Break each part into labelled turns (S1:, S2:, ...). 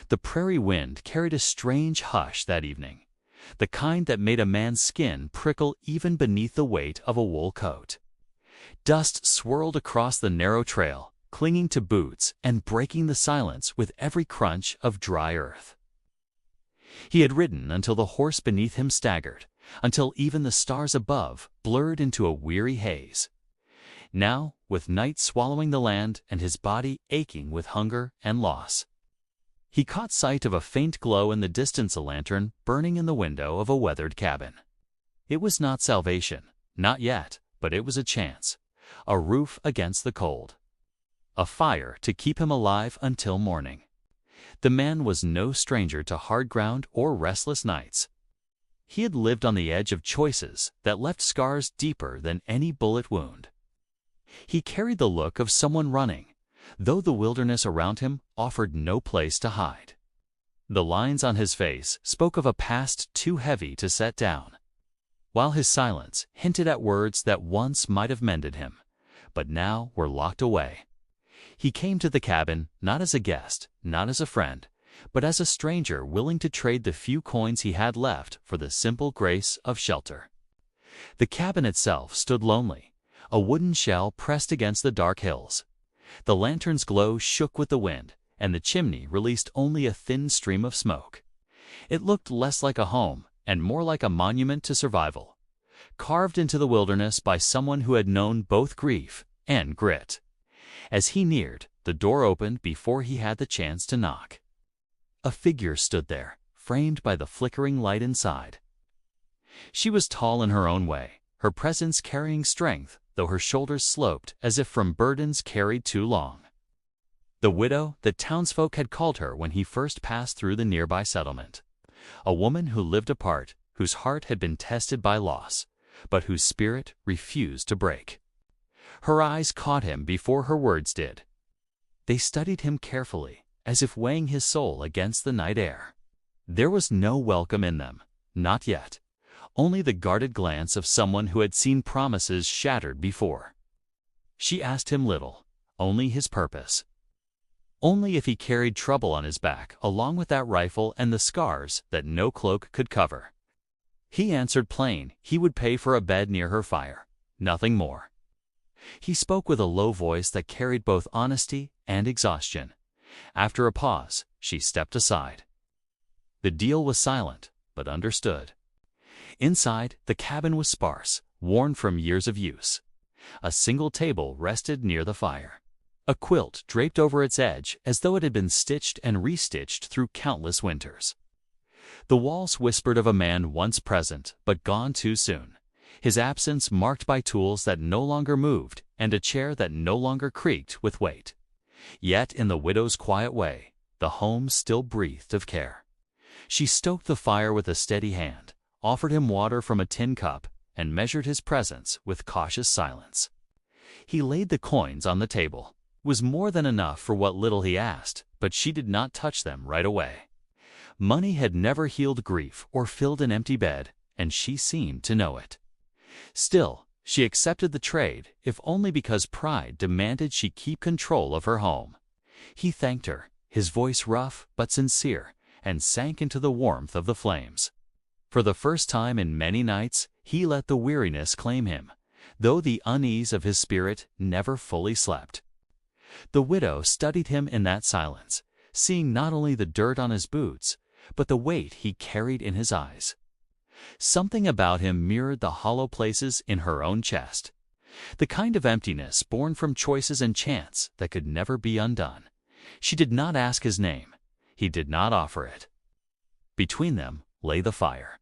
S1: The prairie wind carried a strange hush that evening, the kind that made a man's skin prickle even beneath the weight of a wool coat. Dust swirled across the narrow trail, clinging to boots and breaking the silence with every crunch of dry earth. He had ridden until the horse beneath him staggered, until even the stars above blurred into a weary haze. Now, with night swallowing the land and his body aching with hunger and loss, he caught sight of a faint glow in the distance, a lantern burning in the window of a weathered cabin. It was not salvation, not yet, but it was a chance, a roof against the cold, a fire to keep him alive until morning. The man was no stranger to hard ground or restless nights. He had lived on the edge of choices that left scars deeper than any bullet wound. He carried the look of someone running, though the wilderness around him offered no place to hide. The lines on his face spoke of a past too heavy to set down, while his silence hinted at words that once might have mended him, but now were locked away. He came to the cabin not as a guest, not as a friend, but as a stranger willing to trade the few coins he had left for the simple grace of shelter. The cabin itself stood lonely, a wooden shell pressed against the dark hills. The lantern's glow shook with the wind, and the chimney released only a thin stream of smoke. It looked less like a home and more like a monument to survival, carved into the wilderness by someone who had known both grief and grit. As he neared, the door opened before he had the chance to knock. A figure stood there, framed by the flickering light inside. She was tall in her own way, her presence carrying strength, though her shoulders sloped as if from burdens carried too long. The widow that townsfolk had called her when he first passed through the nearby settlement. A woman who lived apart, whose heart had been tested by loss, but whose spirit refused to break. Her eyes caught him before her words did. They studied him carefully, as if weighing his soul against the night air. There was no welcome in them, not yet, only the guarded glance of someone who had seen promises shattered before. She asked him little, only his purpose. Only if he carried trouble on his back along with that rifle and the scars that no cloak could cover. He answered plain he would pay for a bed near her fire, nothing more. He spoke with a low voice that carried both honesty and exhaustion. After a pause, she stepped aside. The deal was silent, but understood. Inside, the cabin was sparse, worn from years of use. A single table rested near the fire. A quilt draped over its edge as though it had been stitched and restitched through countless winters. The walls whispered of a man once present but gone too soon, his absence marked by tools that no longer moved and a chair that no longer creaked with weight. Yet in the widow's quiet way, the home still breathed of care. She stoked the fire with a steady hand, offered him water from a tin cup, and measured his presence with cautious silence. He laid the coins on the table. It was more than enough for what little he asked, but she did not touch them right away. Money had never healed grief or filled an empty bed, and she seemed to know it. Still, she accepted the trade, if only because pride demanded she keep control of her home. He thanked her, his voice rough but sincere, and sank into the warmth of the flames. For the first time in many nights, he let the weariness claim him, though the unease of his spirit never fully slept. The widow studied him in that silence, seeing not only the dirt on his boots, but the weight he carried in his eyes. Something about him mirrored the hollow places in her own chest, the kind of emptiness born from choices and chance that could never be undone. She did not ask his name. He did not offer it. Between them lay the fire.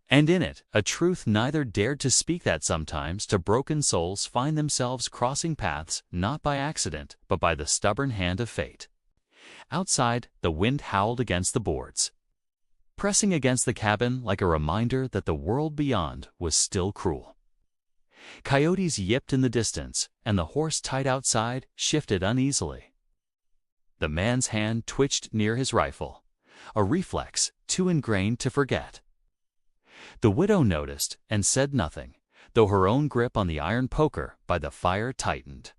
S1: And in it, a truth neither dared to speak, that sometimes to broken souls find themselves crossing paths not by accident but by the stubborn hand of fate. Outside, the wind howled against the boards, pressing against the cabin like a reminder that the world beyond was still cruel. Coyotes yipped in the distance, and the horse tied outside shifted uneasily. The man's hand twitched near his rifle, a reflex too ingrained to forget. The widow noticed and said nothing, though her own grip on the iron poker by the fire tightened.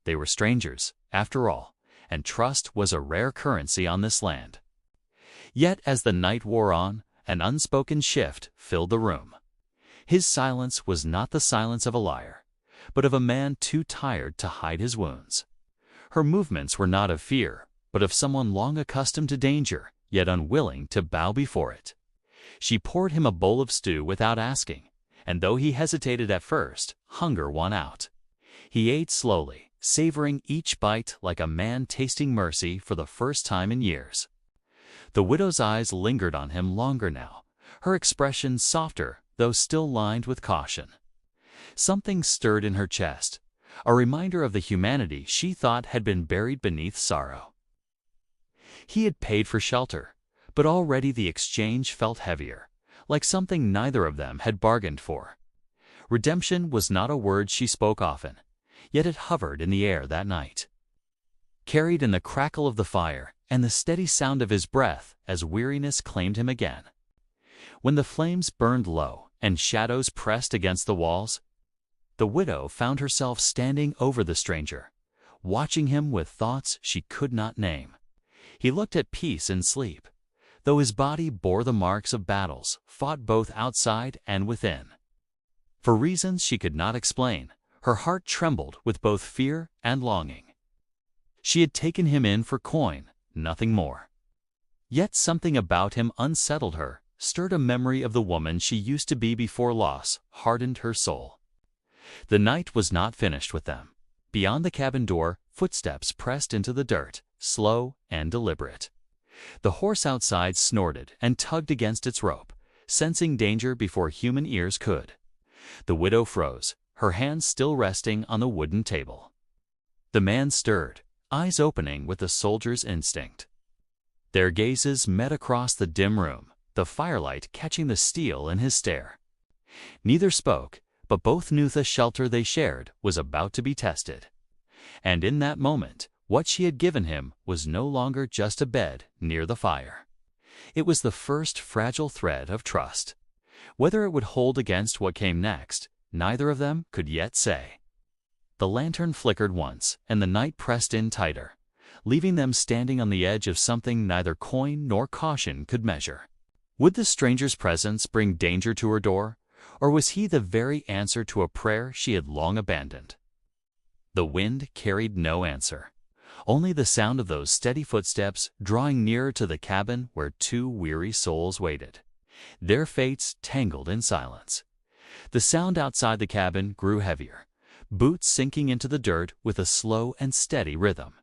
S1: They were strangers, after all, and trust was a rare currency on this land. Yet as the night wore on, an unspoken shift filled the room. His silence was not the silence of a liar, but of a man too tired to hide his wounds. Her movements were not of fear, but of someone long accustomed to danger, yet unwilling to bow before it. She poured him a bowl of stew without asking, and though he hesitated at first, hunger won out. He ate slowly, savoring each bite like a man tasting mercy for the first time in years. The widow's eyes lingered on him longer now, her expression softer, though still lined with caution. Something stirred in her chest, a reminder of the humanity she thought had been buried beneath sorrow. He had paid for shelter, but already the exchange felt heavier, like something neither of them had bargained for. Redemption was not a word she spoke often, yet it hovered in the air that night. Carried in the crackle of the fire and the steady sound of his breath as weariness claimed him again. When the flames burned low and shadows pressed against the walls, the widow found herself standing over the stranger, watching him with thoughts she could not name. He looked at peace and sleep, though his body bore the marks of battles fought both outside and within. For reasons she could not explain, her heart trembled with both fear and longing. She had taken him in for coin, nothing more. Yet something about him unsettled her, stirred a memory of the woman she used to be before loss, hardened her soul. The night was not finished with them. Beyond the cabin door, footsteps pressed into the dirt, slow and deliberate. The horse outside snorted and tugged against its rope, sensing danger before human ears could. The widow froze, her hands still resting on the wooden table. The man stirred, eyes opening with a soldier's instinct. Their gazes met across the dim room, the firelight catching the steel in his stare. Neither spoke, but both knew the shelter they shared was about to be tested. And in that moment, what she had given him was no longer just a bed near the fire. It was the first fragile thread of trust. Whether it would hold against what came next, neither of them could yet say. The lantern flickered once, and the night pressed in tighter, leaving them standing on the edge of something neither coin nor caution could measure. Would the stranger's presence bring danger to her door, or was he the very answer to a prayer she had long abandoned? The wind carried no answer, only the sound of those steady footsteps drawing nearer to the cabin where two weary souls waited, their fates tangled in silence. The sound outside the cabin grew heavier, boots sinking into the dirt with a slow and steady rhythm.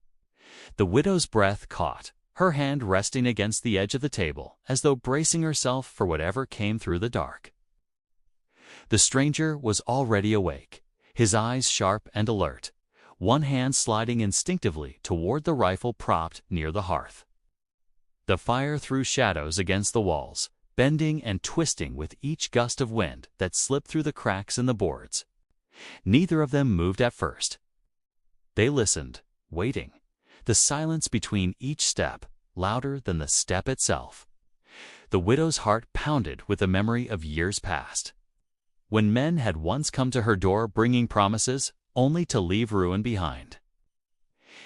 S1: The widow's breath caught, her hand resting against the edge of the table as though bracing herself for whatever came through the dark. The stranger was already awake, his eyes sharp and alert, one hand sliding instinctively toward the rifle propped near the hearth. The fire threw shadows against the walls, bending and twisting with each gust of wind that slipped through the cracks in the boards. Neither of them moved at first. They listened, waiting, the silence between each step louder than the step itself. The widow's heart pounded with the memory of years past, when men had once come to her door bringing promises, only to leave ruin behind.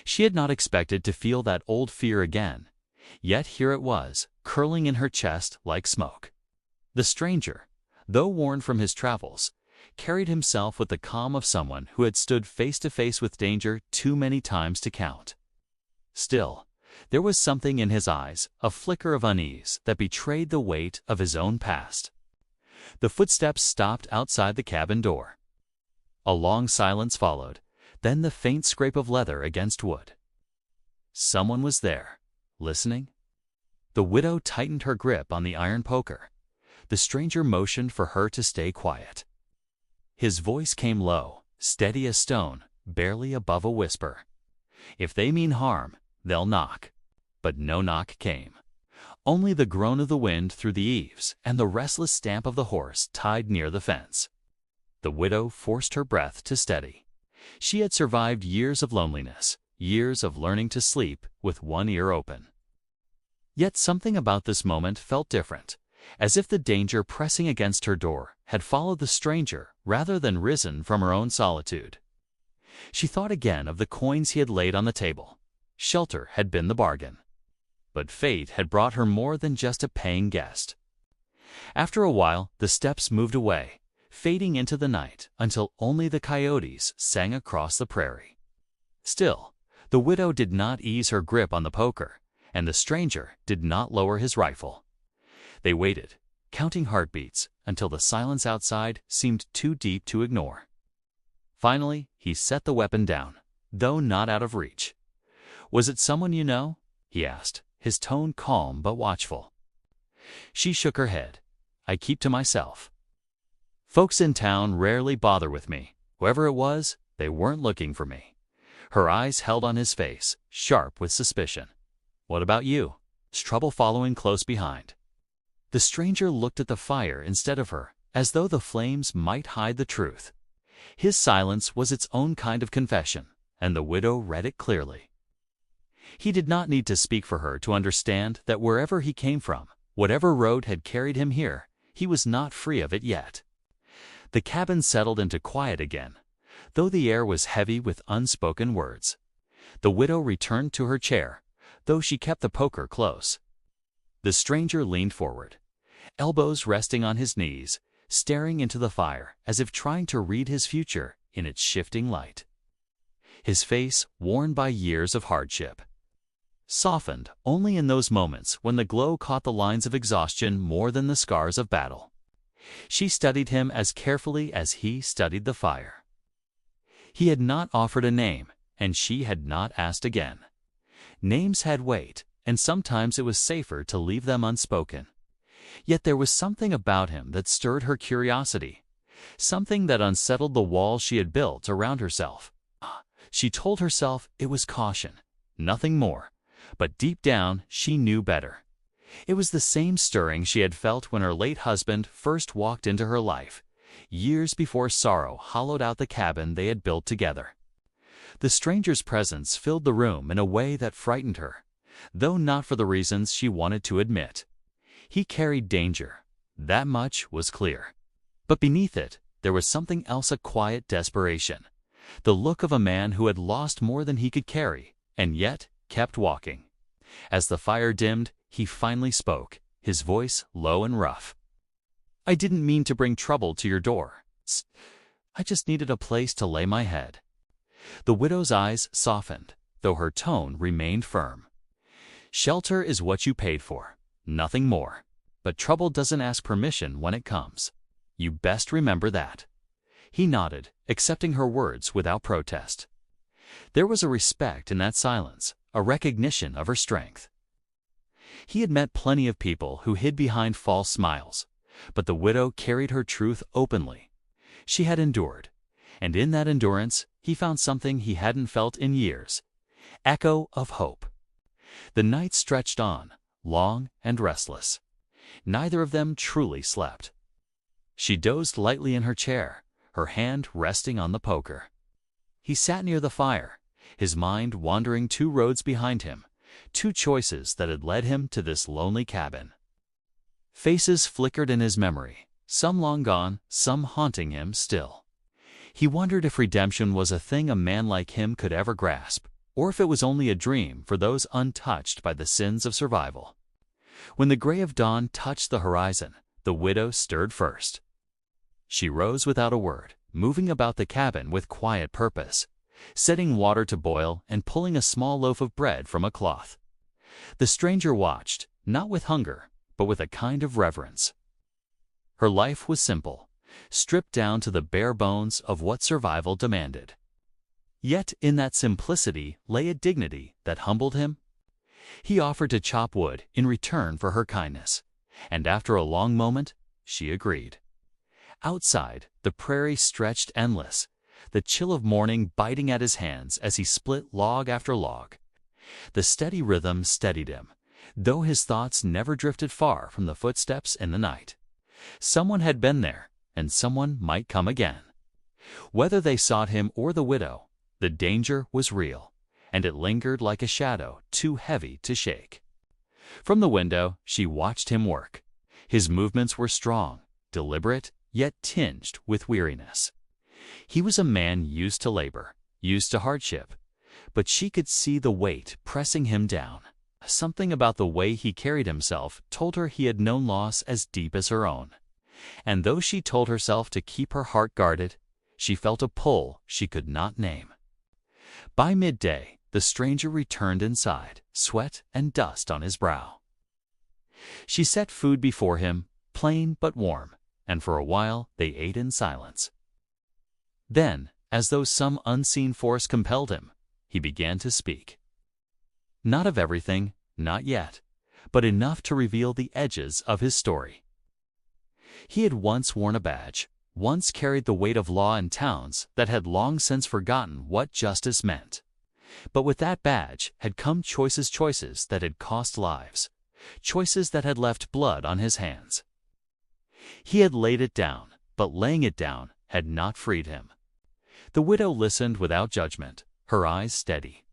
S1: She had not expected to feel that old fear again, yet here it was, curling in her chest like smoke. The stranger, though worn from his travels, carried himself with the calm of someone who had stood face to face with danger too many times to count. Still, there was something in his eyes, a flicker of unease that betrayed the weight of his own past. The footsteps stopped outside the cabin door. A long silence followed, then the faint scrape of leather against wood. Someone was there, listening. The widow tightened her grip on the iron poker. The stranger motioned for her to stay quiet. His voice came low, steady as stone, barely above a whisper. If they mean harm, they'll knock. But no knock came. Only the groan of the wind through the eaves and the restless stamp of the horse tied near the fence. The widow forced her breath to steady. She had survived years of loneliness, years of learning to sleep with one ear open. Yet something about this moment felt different, as if the danger pressing against her door had followed the stranger rather than risen from her own solitude. She thought again of the coins he had laid on the table. Shelter had been the bargain. But fate had brought her more than just a paying guest. After a while, the steps moved away, fading into the night until only the coyotes sang across the prairie. Still, the widow did not ease her grip on the poker, and the stranger did not lower his rifle. They waited, counting heartbeats, until the silence outside seemed too deep to ignore. Finally, he set the weapon down, though not out of reach. "Was it someone you know?" he asked, his tone calm but watchful. She shook her head. "I keep to myself. Folks in town rarely bother with me. Whoever it was, they weren't looking for me." Her eyes held on his face, sharp with suspicion. "What about you? Is trouble following close behind?" The stranger looked at the fire instead of her, as though the flames might hide the truth. His silence was its own kind of confession, and the widow read it clearly. He did not need to speak for her to understand that wherever he came from, whatever road had carried him here, he was not free of it yet. The cabin settled into quiet again, though the air was heavy with unspoken words. The widow returned to her chair, though she kept the poker close. The stranger leaned forward, elbows resting on his knees, staring into the fire as if trying to read his future in its shifting light. His face, worn by years of hardship, softened only in those moments when the glow caught the lines of exhaustion more than the scars of battle. She studied him as carefully as he studied the fire. He had not offered a name, and she had not asked again. Names had weight, and sometimes it was safer to leave them unspoken. Yet there was something about him that stirred her curiosity, something that unsettled the walls she had built around herself. She told herself it was caution, nothing more, but deep down she knew better. It was the same stirring she had felt when her late husband first walked into her life, years before sorrow hollowed out the cabin they had built together. The stranger's presence filled the room in a way that frightened her, though not for the reasons she wanted to admit. He carried danger, that much was clear. But beneath it, there was something else, a quiet desperation, the look of a man who had lost more than he could carry, and yet kept walking. As the fire dimmed, he finally spoke, his voice low and rough. "I didn't mean to bring trouble to your door. I just needed a place to lay my head." The widow's eyes softened, though her tone remained firm. "Shelter is what you paid for, nothing more. But trouble doesn't ask permission when it comes. You best remember that." He nodded, accepting her words without protest. There was a respect in that silence, a recognition of her strength. He had met plenty of people who hid behind false smiles, but the widow carried her truth openly. She had endured, and in that endurance he found something he hadn't felt in years, echo of hope. The night stretched on, long and restless. Neither of them truly slept. She dozed lightly in her chair, her hand resting on the poker. He sat near the fire, his mind wandering 2 roads behind him, 2 choices that had led him to this lonely cabin. Faces flickered in his memory, some long gone, some haunting him still. He wondered if redemption was a thing a man like him could ever grasp, or if it was only a dream for those untouched by the sins of survival. When the gray of dawn touched the horizon, the widow stirred first. She rose without a word, moving about the cabin with quiet purpose, setting water to boil and pulling a small loaf of bread from a cloth. The stranger watched, not with hunger, but with a kind of reverence. Her life was simple, stripped down to the bare bones of what survival demanded. Yet in that simplicity lay a dignity that humbled him. He offered to chop wood in return for her kindness, and after a long moment, she agreed. Outside, the prairie stretched endless, the chill of morning biting at his hands as he split log after log. The steady rhythm steadied him, though his thoughts never drifted far from the footsteps in the night. Someone had been there, and someone might come again. Whether they sought him or the widow, the danger was real, and it lingered like a shadow too heavy to shake. From the window, she watched him work. His movements were strong, deliberate, yet tinged with weariness. He was a man used to labor, used to hardship, but she could see the weight pressing him down. Something about the way he carried himself told her he had known loss as deep as her own. And though she told herself to keep her heart guarded, she felt a pull she could not name. By midday, the stranger returned inside, sweat and dust on his brow. She set food before him, plain but warm, and for a while they ate in silence. Then, as though some unseen force compelled him, he began to speak. Not of everything, not yet, but enough to reveal the edges of his story. He had once worn a badge, once carried the weight of law in towns that had long since forgotten what justice meant. But with that badge had come choices that had cost lives, choices that had left blood on his hands. He had laid it down, but laying it down had not freed him. The widow listened without judgment, her eyes steady.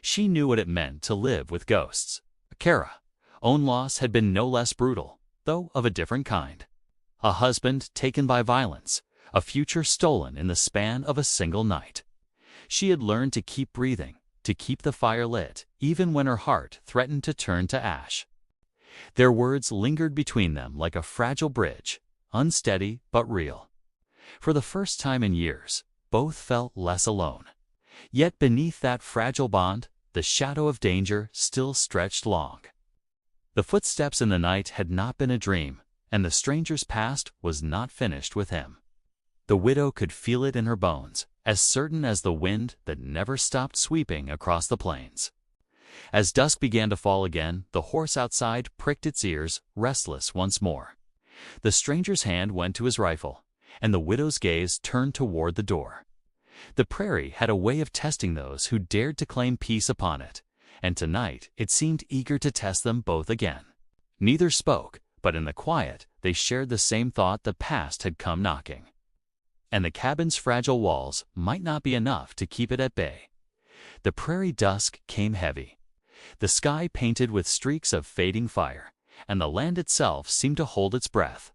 S1: She knew what it meant to live with ghosts. Kara's own loss had been no less brutal, though of a different kind. A husband taken by violence, a future stolen in the span of a single night. She had learned to keep breathing, to keep the fire lit, even when her heart threatened to turn to ash. Their words lingered between them like a fragile bridge, unsteady but real. For the first time in years, both felt less alone. Yet beneath that fragile bond, the shadow of danger still stretched long. The footsteps in the night had not been a dream, and the stranger's past was not finished with him. The widow could feel it in her bones, as certain as the wind that never stopped sweeping across the plains. As dusk began to fall again, the horse outside pricked its ears, restless once more. The stranger's hand went to his rifle, and the widow's gaze turned toward the door. The prairie had a way of testing those who dared to claim peace upon it, and tonight it seemed eager to test them both again. Neither spoke, but in the quiet they shared the same thought: the past had come knocking. And the cabin's fragile walls might not be enough to keep it at bay. The prairie dusk came heavy. The sky painted with streaks of fading fire, and the land itself seemed to hold its breath.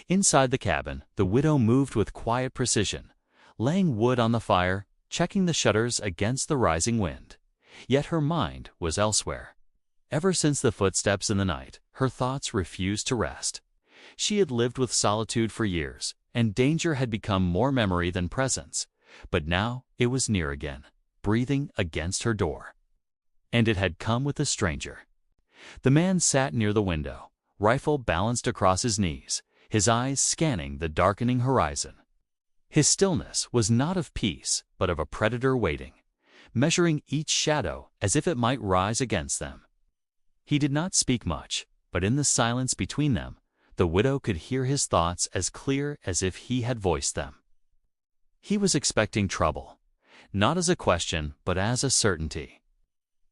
S1: Inside the cabin, the widow moved with quiet precision, laying wood on the fire, checking the shutters against the rising wind. Yet her mind was elsewhere. Ever since the footsteps in the night, her thoughts refused to rest. She had lived with solitude for years, and danger had become more memory than presence. But now it was near again, breathing against her door. And it had come with a stranger. The man sat near the window, rifle balanced across his knees, his eyes scanning the darkening horizon. His stillness was not of peace, but of a predator waiting, measuring each shadow as if it might rise against them. He did not speak much, but in the silence between them, the widow could hear his thoughts as clear as if he had voiced them. He was expecting trouble, not as a question, but as a certainty.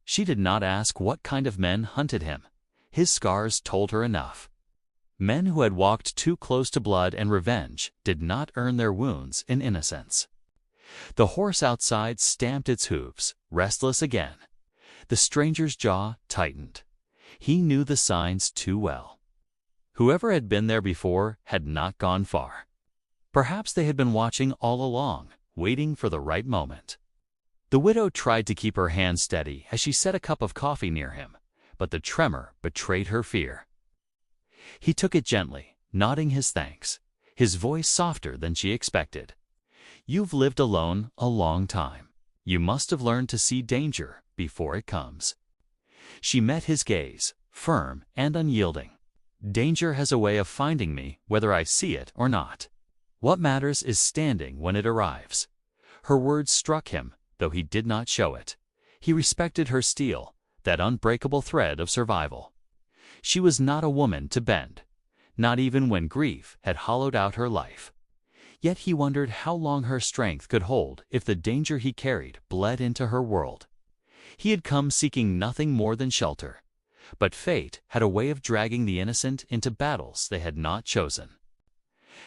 S1: She did not ask what kind of men hunted him. His scars told her enough. Men who had walked too close to blood and revenge did not earn their wounds in innocence. The horse outside stamped its hooves, restless again. The stranger's jaw tightened. He knew the signs too well. Whoever had been there before had not gone far. Perhaps they had been watching all along, waiting for the right moment. The widow tried to keep her hand steady as she set a cup of coffee near him, but the tremor betrayed her fear. He took it gently, nodding his thanks, his voice softer than she expected. "You've lived alone a long time. You must have learned to see danger before it comes." She met his gaze, firm and unyielding. "Danger has a way of finding me whether I see it or not. What matters is standing when it arrives." Her words struck him, though he did not show it. He respected her steel, that unbreakable thread of survival. She was not a woman to bend, not even when grief had hollowed out her life. Yet he wondered how long her strength could hold if the danger he carried bled into her world. He had come seeking nothing more than shelter, but fate had a way of dragging the innocent into battles they had not chosen.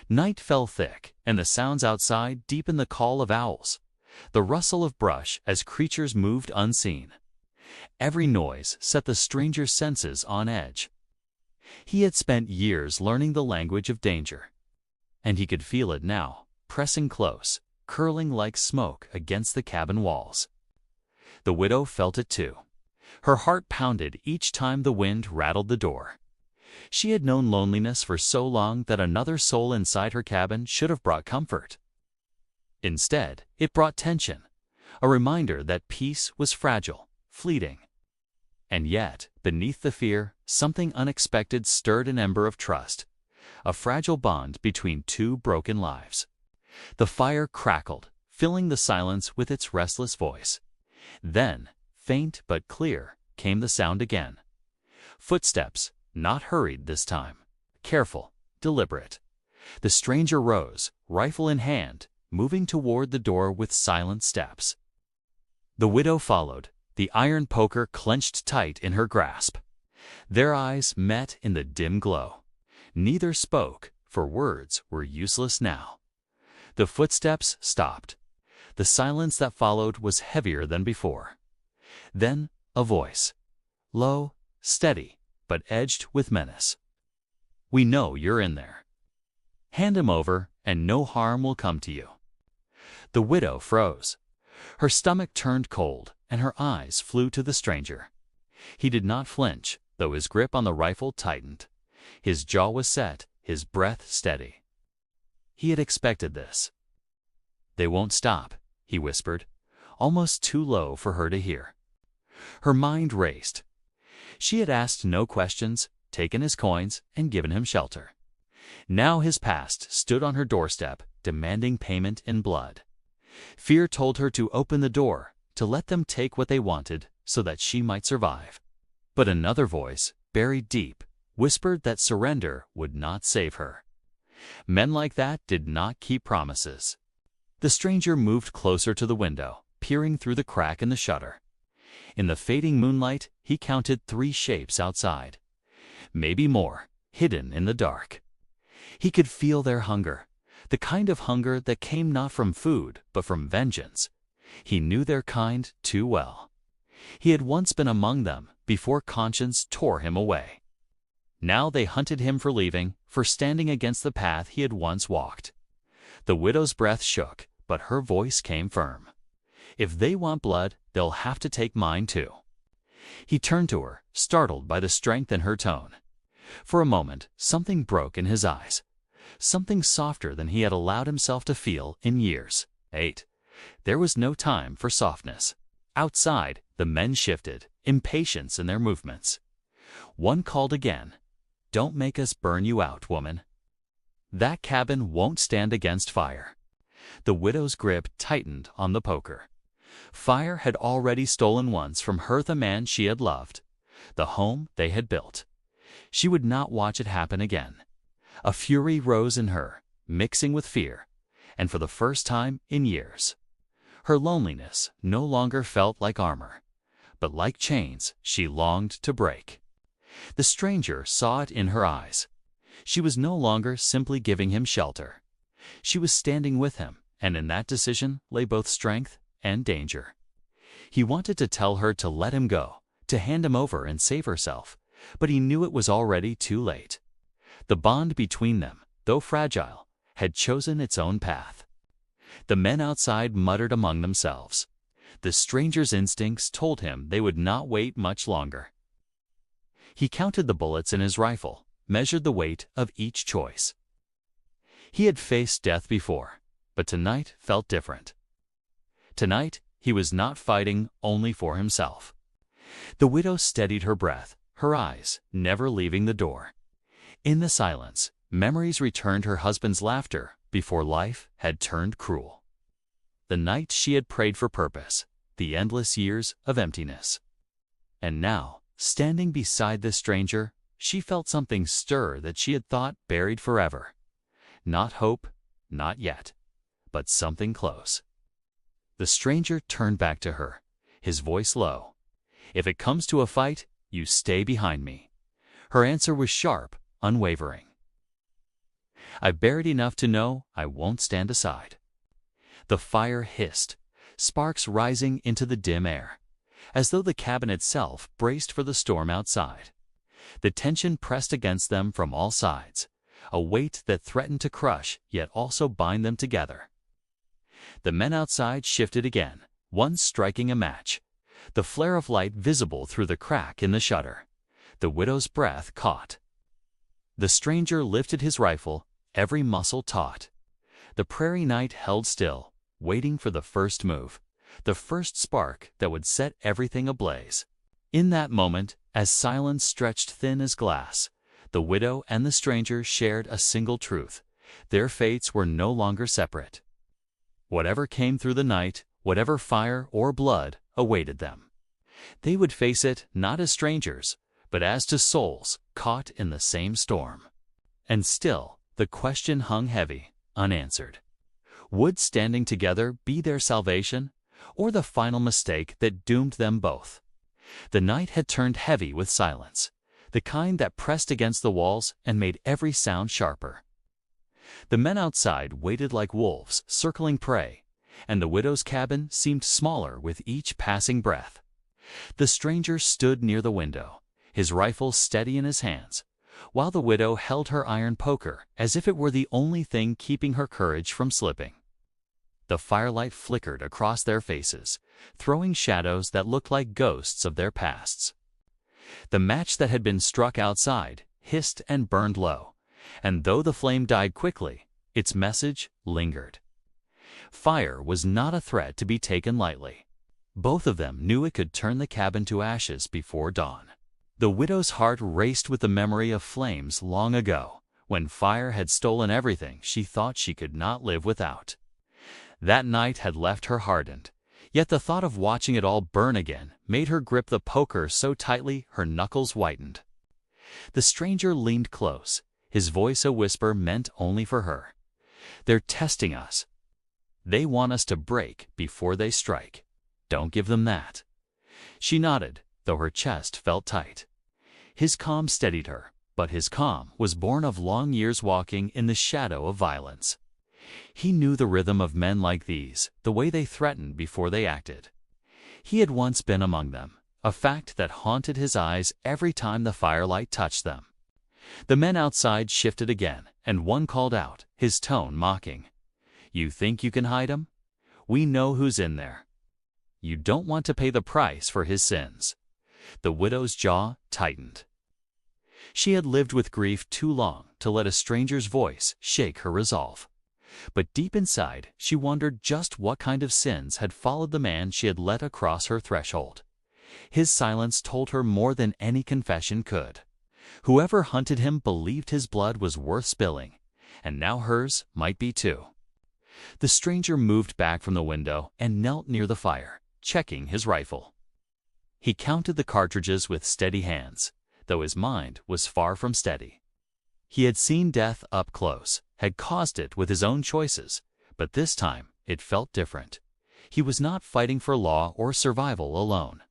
S1: Night fell thick, and the sounds outside deepened the call of owls, the rustle of brush as creatures moved unseen. Every noise set the stranger's senses on edge. He had spent years learning the language of danger, and he could feel it now, pressing close, curling like smoke against the cabin walls. The widow felt it too. Her heart pounded each time the wind rattled the door. She had known loneliness for so long that another soul inside her cabin should have brought comfort. Instead, it brought tension, a reminder that peace was fragile, fleeting. And yet, beneath the fear, something unexpected stirred an ember of trust, a fragile bond between two broken lives. The fire crackled, filling the silence with its restless voice. Then, faint but clear, came the sound again. Footsteps, not hurried this time, careful, deliberate. The stranger rose, rifle in hand, moving toward the door with silent steps. The widow followed, the iron poker clenched tight in her grasp. Their eyes met in the dim glow. Neither spoke, for words were useless now. The footsteps stopped. The silence that followed was heavier than before. Then, a voice. Low, steady, but edged with menace. "We know you're in there. Hand him over, and no harm will come to you." The widow froze. Her stomach turned cold, and her eyes flew to the stranger. He did not flinch, though his grip on the rifle tightened. His jaw was set, his breath steady. He had expected this. "They won't stop," he whispered, almost too low for her to hear. Her mind raced. She had asked no questions, taken his coins, and given him shelter. Now his past stood on her doorstep, demanding payment in blood. Fear told her to open the door, to let them take what they wanted, so that she might survive. But another voice, buried deep, whispered that surrender would not save her. Men like that did not keep promises. The stranger moved closer to the window, peering through the crack in the shutter. In the fading moonlight, he counted 3 shapes outside. Maybe more, hidden in the dark. He could feel their hunger, the kind of hunger that came not from food, but from vengeance. He knew their kind too well. He had once been among them before conscience tore him away. Now they hunted him for leaving, for standing against the path he had once walked. The widow's breath shook, but her voice came firm. "If they want blood, they'll have to take mine too." He turned to her, startled by the strength in her tone. For a moment, something broke in his eyes. Something softer than he had allowed himself to feel in years. There was no time for softness. Outside, the men shifted, impatience in their movements. One called again. "Don't make us burn you out, woman. That cabin won't stand against fire." The widow's grip tightened on the poker. Fire had already stolen once from her the man she had loved, the home they had built. She would not watch it happen again. A fury rose in her, mixing with fear, and for the first time in years. Her loneliness no longer felt like armor, but like chains she longed to break. The stranger saw it in her eyes. She was no longer simply giving him shelter. She was standing with him, and in that decision lay both strength and danger. He wanted to tell her to let him go, to hand him over and save herself, but he knew it was already too late. The bond between them, though fragile, had chosen its own path. The men outside muttered among themselves. The stranger's instincts told him they would not wait much longer. He counted the bullets in his rifle, measured the weight of each choice. He had faced death before, but tonight felt different. Tonight, he was not fighting only for himself. The widow steadied her breath, her eyes never leaving the door. In the silence, memories returned her husband's laughter before life had turned cruel. The night she had prayed for purpose, the endless years of emptiness. And now, standing beside this stranger, she felt something stir that she had thought buried forever. Not hope, not yet, but something close. The stranger turned back to her, his voice low. "If it comes to a fight, you stay behind me." Her answer was sharp, unwavering. "I've buried enough to know I won't stand aside." The fire hissed, sparks rising into the dim air, as though the cabin itself braced for the storm outside. The tension pressed against them from all sides, a weight that threatened to crush yet also bind them together. The men outside shifted again, one striking a match. the flare of light visible through the crack in the shutter. The widow's breath caught. The stranger lifted his rifle, every muscle taut. The prairie night held still, waiting for the first move, the first spark that would set everything ablaze. In that moment, as silence stretched thin as glass, the widow and the stranger shared a single truth. Their fates were no longer separate. Whatever came through the night, whatever fire or blood awaited them, they would face it not as strangers, but as two souls caught in the same storm. And still, the question hung heavy, unanswered. Would standing together be their salvation, or the final mistake that doomed them both? The night had turned heavy with silence, the kind that pressed against the walls and made every sound sharper. The men outside waited like wolves circling prey, and the widow's cabin seemed smaller with each passing breath. The stranger stood near the window, his rifle steady in his hands, while the widow held her iron poker as if it were the only thing keeping her courage from slipping. The firelight flickered across their faces, throwing shadows that looked like ghosts of their pasts. The match that had been struck outside hissed and burned low, and though the flame died quickly, its message lingered. Fire was not a threat to be taken lightly. Both of them knew it could turn the cabin to ashes before dawn. The widow's heart raced with the memory of flames long ago, when fire had stolen everything she thought she could not live without. That night had left her hardened, yet the thought of watching it all burn again made her grip the poker so tightly her knuckles whitened. The stranger leaned close, his voice a whisper meant only for her. "They're testing us. They want us to break before they strike. Don't give them that." She nodded, though her chest felt tight. His calm steadied her, but his calm was born of long years walking in the shadow of violence. He knew the rhythm of men like these, the way they threatened before they acted. He had once been among them, a fact that haunted his eyes every time the firelight touched them. The men outside shifted again, and one called out, his tone mocking. "You think you can hide him? We know who's in there. You don't want to pay the price for his sins." The widow's jaw tightened. She had lived with grief too long to let a stranger's voice shake her resolve. But deep inside, she wondered just what kind of sins had followed the man she had let across her threshold. His silence told her more than any confession could. Whoever hunted him believed his blood was worth spilling, and now hers might be too. The stranger moved back from the window and knelt near the fire, checking his rifle. He counted the cartridges with steady hands, though his mind was far from steady. He had seen death up close, had caused it with his own choices, but this time it felt different. He was not fighting for law or survival alone.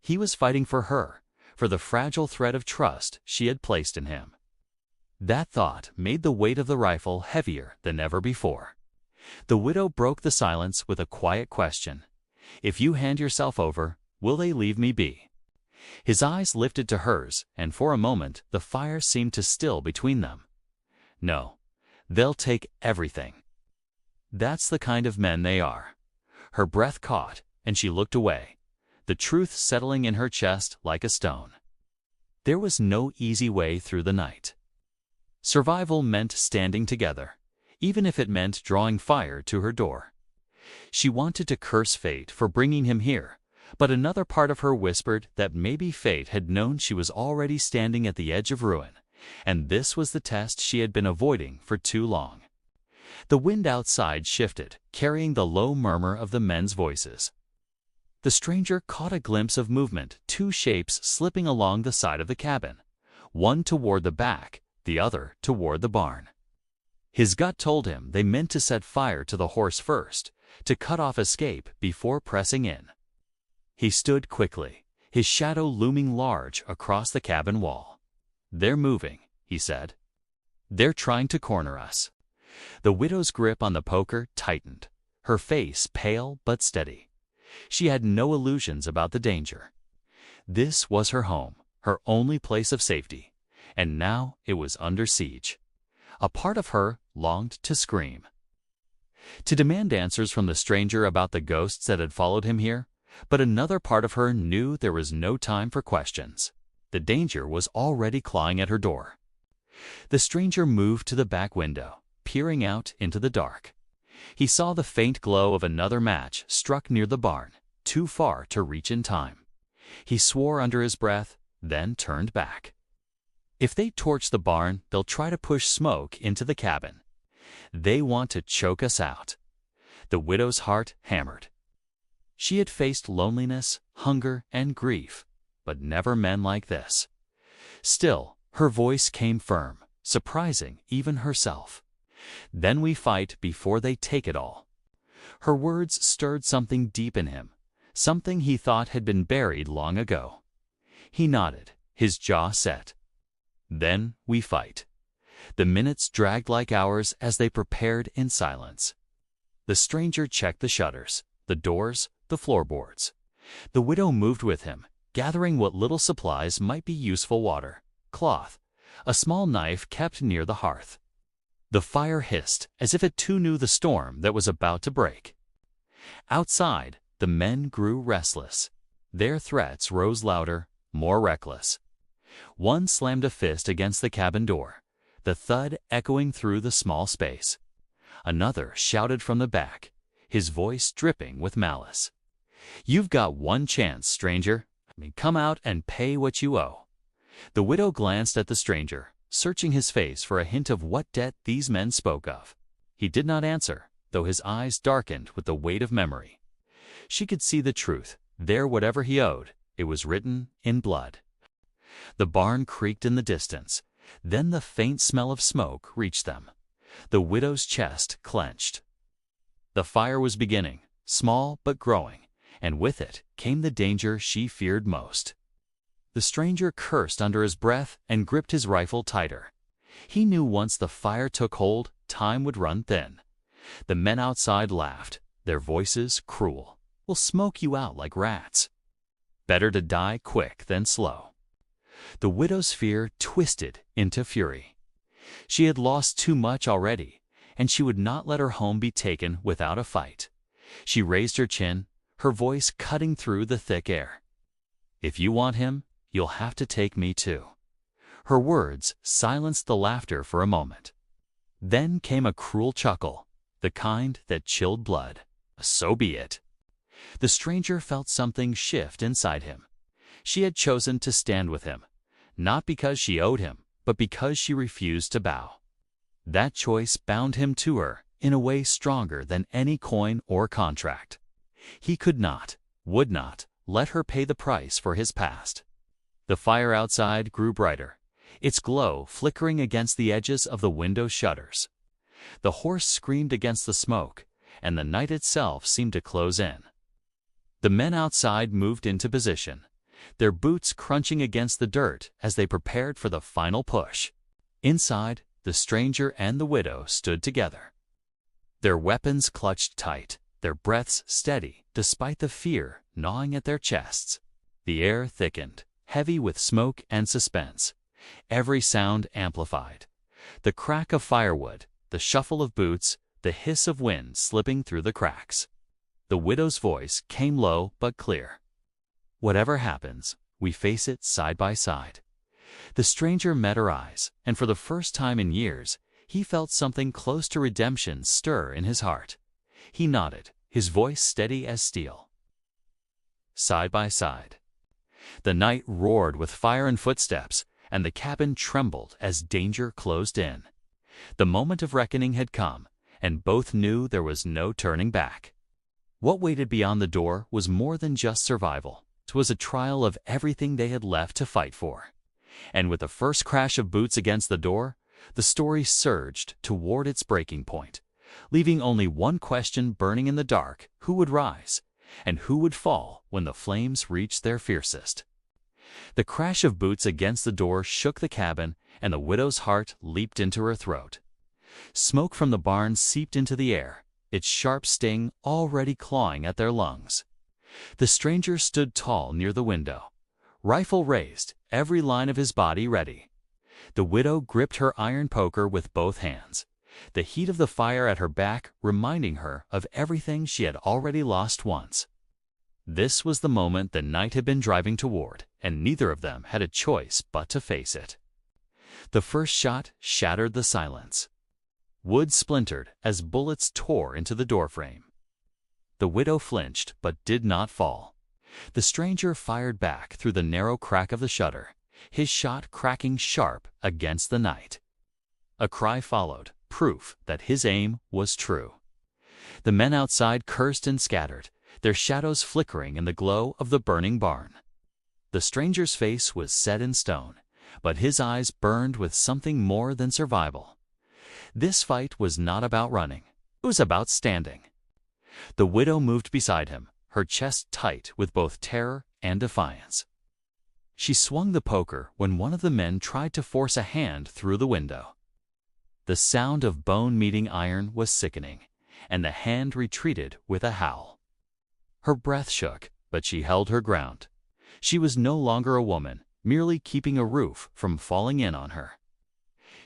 S1: He was fighting for her, for the fragile thread of trust she had placed in him. That thought made the weight of the rifle heavier than ever before. The widow broke the silence with a quiet question. "If you hand yourself over, will they leave me be?" His eyes lifted to hers, and for a moment the fire seemed to still between them. "No, they'll take everything. That's the kind of men they are." Her breath caught, and she looked away, the truth settling in her chest like a stone. There was no easy way through the night. Survival meant standing together, even if it meant drawing fire to her door. She wanted to curse fate for bringing him here, but another part of her whispered that maybe fate had known she was already standing at the edge of ruin, and this was the test she had been avoiding for too long. The wind outside shifted, carrying the low murmur of the men's voices. The stranger caught a glimpse of movement, two shapes slipping along the side of the cabin, one toward the back, the other toward the barn. His gut told him they meant to set fire to the horse first, to cut off escape before pressing in. He stood quickly, his shadow looming large across the cabin wall. "They're moving," he said. "They're trying to corner us." The widow's grip on the poker tightened, her face pale but steady. She had no illusions about the danger. This was her home, her only place of safety, and now it was under siege. A part of her longed to scream, to demand answers from the stranger about the ghosts that had followed him here, But another part of her knew there was no time for questions. The danger was already clawing at her door. The stranger moved to the back window, peering out into the dark. He saw the faint glow of another match struck near the barn, too far to reach in time. He swore under his breath, then turned back. If they torch the barn, they'll try to push smoke into the cabin. They want to choke us out. The widow's heart hammered. She had faced loneliness, hunger, and grief, but never men like this. Still, her voice came firm, surprising even herself. Then we fight before they take it all. Her words stirred something deep in him, something he thought had been buried long ago. He nodded, his jaw set. Then we fight. The minutes dragged like hours as they prepared in silence. The stranger checked the shutters, the doors, the floorboards. The widow moved with him, gathering what little supplies might be useful: water, cloth, a small knife kept near the hearth. The fire hissed as if it too knew the storm that was about to break. Outside, the men grew restless. Their threats rose louder, more reckless. One slammed a fist against the cabin door, the thud echoing through the small space. Another shouted from the back, his voice dripping with malice. "You've got one chance, stranger. Come out and pay what you owe." The widow glanced at the stranger, searching his face for a hint of what debt these men spoke of. He did not answer, though his eyes darkened with the weight of memory. She could see the truth. There, whatever he owed, it was written in blood. The barn creaked in the distance. Then the faint smell of smoke reached them. The widow's chest clenched. The fire was beginning, small but growing, and with it came the danger she feared most. The stranger cursed under his breath and gripped his rifle tighter. He knew once the fire took hold, time would run thin. The men outside laughed, their voices cruel. "We'll smoke you out like rats." Better to die quick than slow. The widow's fear twisted into fury. She had lost too much already, and she would not let her home be taken without a fight. She raised her chin, her voice cutting through the thick air. "If you want him, you'll have to take me too." Her words silenced the laughter for a moment. Then came a cruel chuckle, the kind that chilled blood. "So be it." The stranger felt something shift inside him. She had chosen to stand with him, not because she owed him, but because she refused to bow. That choice bound him to her in a way stronger than any coin or contract. He could not, would not, let her pay the price for his past. The fire outside grew brighter, its glow flickering against the edges of the window shutters. The horse screamed against the smoke, and the night itself seemed to close in. The men outside moved into position, their boots crunching against the dirt as they prepared for the final push. Inside, the stranger and the widow stood together. Their weapons clutched tight, their breaths steady despite the fear gnawing at their chests. The air thickened, heavy with smoke and suspense, every sound amplified. The crack of firewood, the shuffle of boots, the hiss of wind slipping through the cracks. The widow's voice came low but clear. "Whatever happens, we face it side by side." The stranger met her eyes, and for the first time in years, he felt something close to redemption stir in his heart. He nodded, his voice steady as steel. Side by side. The night roared with fire and footsteps, and the cabin trembled as danger closed in. The moment of reckoning had come, and both knew there was no turning back. What waited beyond the door was more than just survival. 'Twas a trial of everything they had left to fight for. And with the first crash of boots against the door, the story surged toward its breaking point, leaving only one question burning in the dark: who would rise, and who would fall when the flames reached their fiercest? The crash of boots against the door shook the cabin, and the widow's heart leaped into her throat. Smoke from the barn seeped into the air, its sharp sting already clawing at their lungs. The stranger stood tall near the window, rifle raised, every line of his body ready. The widow gripped her iron poker with both hands, the heat of the fire at her back reminding her of everything she had already lost once. This was the moment the night had been driving toward, and neither of them had a choice but to face it. The first shot shattered the silence. Wood splintered as bullets tore into the doorframe. The widow flinched but did not fall. The stranger fired back through the narrow crack of the shutter, his shot cracking sharp against the night. A cry followed, proof that his aim was true. The men outside cursed and scattered, their shadows flickering in the glow of the burning barn. The stranger's face was set in stone, but his eyes burned with something more than survival. This fight was not about running, it was about standing. The widow moved beside him, her chest tight with both terror and defiance. She swung the poker when one of the men tried to force a hand through the window. The sound of bone meeting iron was sickening, and the hand retreated with a howl. Her breath shook, but she held her ground. She was no longer a woman, merely keeping a roof from falling in on her.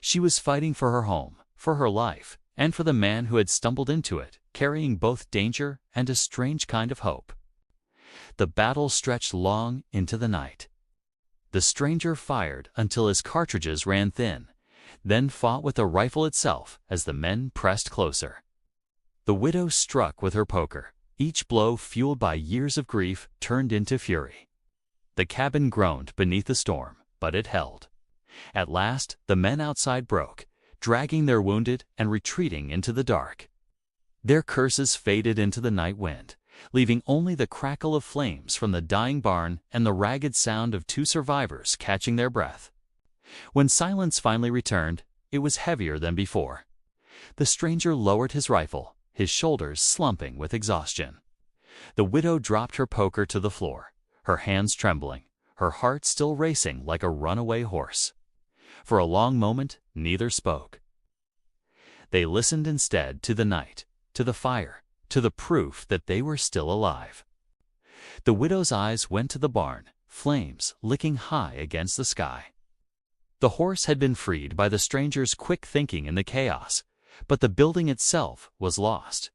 S1: She was fighting for her home, for her life, and for the man who had stumbled into it, carrying both danger and a strange kind of hope. The battle stretched long into the night. The stranger fired until his cartridges ran thin, then fought with the rifle itself as the men pressed closer. The widow struck with her poker, each blow fueled by years of grief turned into fury. The cabin groaned beneath the storm, but it held. At last, the men outside broke, dragging their wounded and retreating into the dark. Their curses faded into the night wind, leaving only the crackle of flames from the dying barn and the ragged sound of two survivors catching their breath. When silence finally returned, it was heavier than before. The stranger lowered his rifle, his shoulders slumping with exhaustion. The widow dropped her poker to the floor, her hands trembling, her heart still racing like a runaway horse. For a long moment, neither spoke. They listened instead to the night, to the fire, to the proof that they were still alive. The widow's eyes went to the barn, flames licking high against the sky. The horse had been freed by the stranger's quick thinking in the chaos, but the building itself was lost.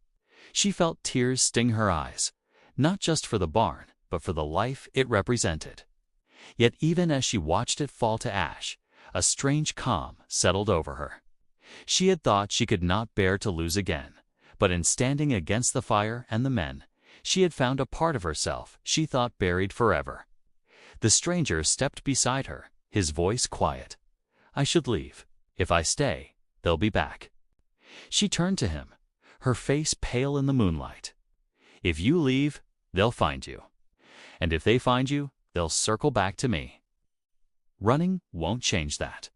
S1: She felt tears sting her eyes, not just for the barn, but for the life it represented. Yet even as she watched it fall to ash, a strange calm settled over her. She had thought she could not bear to lose again, but in standing against the fire and the men, she had found a part of herself she thought buried forever. The stranger stepped beside her, his voice quiet. "I should leave. If I stay, they'll be back." She turned to him, her face pale in the moonlight. "If you leave, they'll find you. And if they find you, they'll circle back to me." Running won't change that.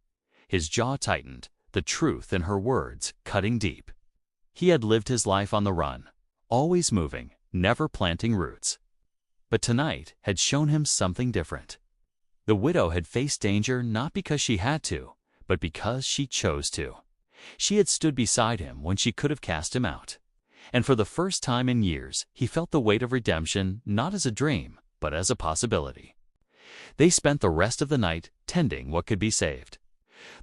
S1: His jaw tightened, the truth in her words cutting deep. He had lived his life on the run, always moving, never planting roots. But tonight had shown him something different. The widow had faced danger not because she had to, but because she chose to. She had stood beside him when she could have cast him out. And for the first time in years, he felt the weight of redemption not as a dream, but as a possibility. They spent the rest of the night tending what could be saved.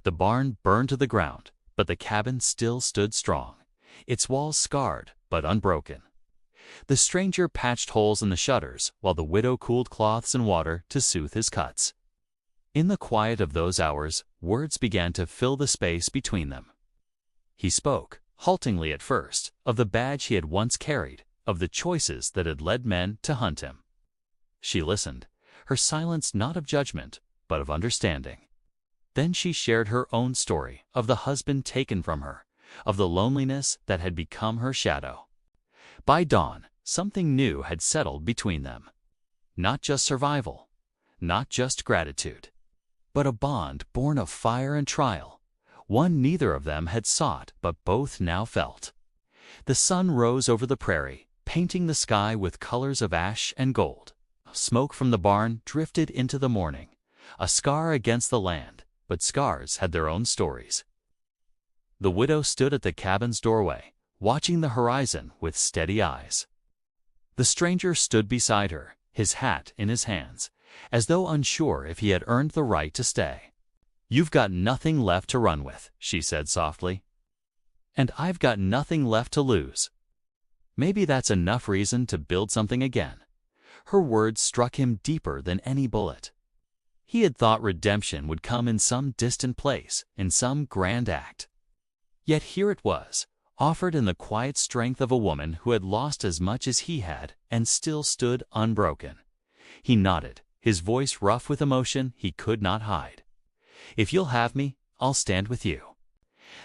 S1: The barn burned to the ground, but the cabin still stood strong, its walls scarred but unbroken. The stranger patched holes in the shutters while the widow cooled cloths and water to soothe his cuts. In the quiet of those hours, words began to fill the space between them. He spoke, haltingly at first, of the badge he had once carried, of the choices that had led men to hunt him. She listened, her silence not of judgment, but of understanding. Then she shared her own story of the husband taken from her, of the loneliness that had become her shadow. By dawn, something new had settled between them. Not just survival, not just gratitude, but a bond born of fire and trial, one neither of them had sought but both now felt. The sun rose over the prairie, painting the sky with colors of ash and gold. Smoke from the barn drifted into the morning, a scar against the land, but scars had their own stories. The widow stood at the cabin's doorway, watching the horizon with steady eyes. The stranger stood beside her, his hat in his hands, as though unsure if he had earned the right to stay. "You've got nothing left to run with," she said softly. "And I've got nothing left to lose. Maybe that's enough reason to build something again." Her words struck him deeper than any bullet. He had thought redemption would come in some distant place, in some grand act. Yet here it was, offered in the quiet strength of a woman who had lost as much as he had and still stood unbroken. He nodded, his voice rough with emotion he could not hide. "If you'll have me, I'll stand with you."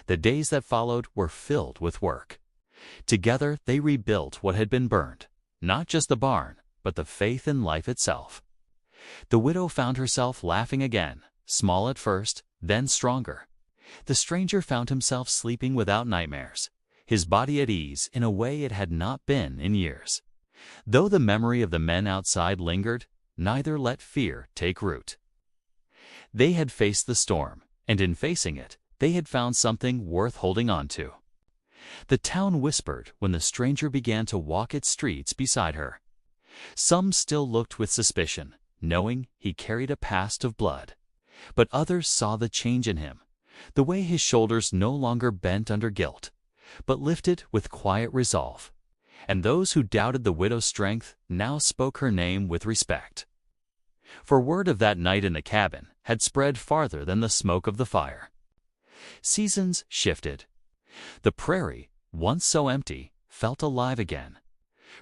S1: The days that followed were filled with work. Together they rebuilt what had been burned, not just the barn, but the faith in life itself. The widow found herself laughing again, small at first, then stronger. The stranger found himself sleeping without nightmares, his body at ease in a way it had not been in years. Though the memory of the men outside lingered, neither let fear take root. They had faced the storm, and in facing it, they had found something worth holding on to. The town whispered when the stranger began to walk its streets beside her. Some still looked with suspicion, knowing he carried a past of blood. But others saw the change in him, the way his shoulders no longer bent under guilt, but lifted with quiet resolve. And those who doubted the widow's strength now spoke her name with respect. For word of that night in the cabin had spread farther than the smoke of the fire. Seasons shifted. The prairie, once so empty, felt alive again.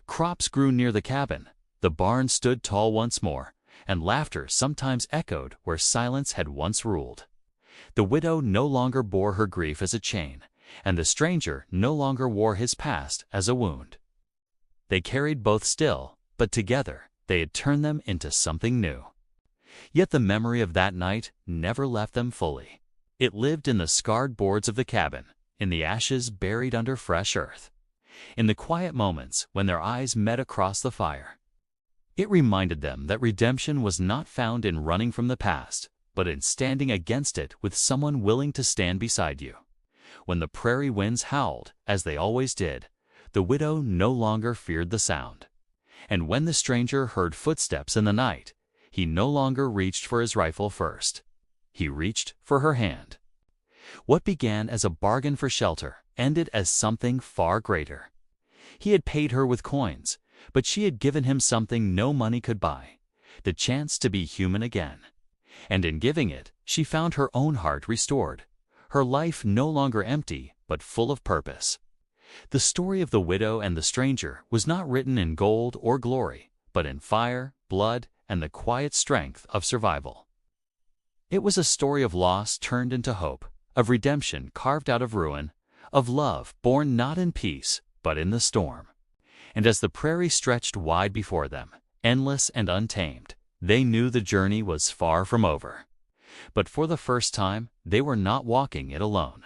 S1: Crops grew near the cabin, the barn stood tall once more, and laughter sometimes echoed where silence had once ruled. The widow no longer bore her grief as a chain, and the stranger no longer wore his past as a wound. They carried both still, but together they had turned them into something new. Yet the memory of that night never left them fully. It lived in the scarred boards of the cabin, in the ashes buried under fresh earth, in the quiet moments when their eyes met across the fire. It reminded them that redemption was not found in running from the past, but in standing against it with someone willing to stand beside you. When the prairie winds howled, as they always did, the widow no longer feared the sound. And when the stranger heard footsteps in the night, he no longer reached for his rifle first. He reached for her hand. What began as a bargain for shelter ended as something far greater. He had paid her with coins, but she had given him something no money could buy, the chance to be human again. And in giving it, she found her own heart restored, her life no longer empty, but full of purpose. The story of the widow and the stranger was not written in gold or glory, but in fire, blood, and the quiet strength of survival. It was a story of loss turned into hope, of redemption carved out of ruin, of love born not in peace, but in the storm. And as the prairie stretched wide before them, endless and untamed, they knew the journey was far from over. But for the first time, they were not walking it alone.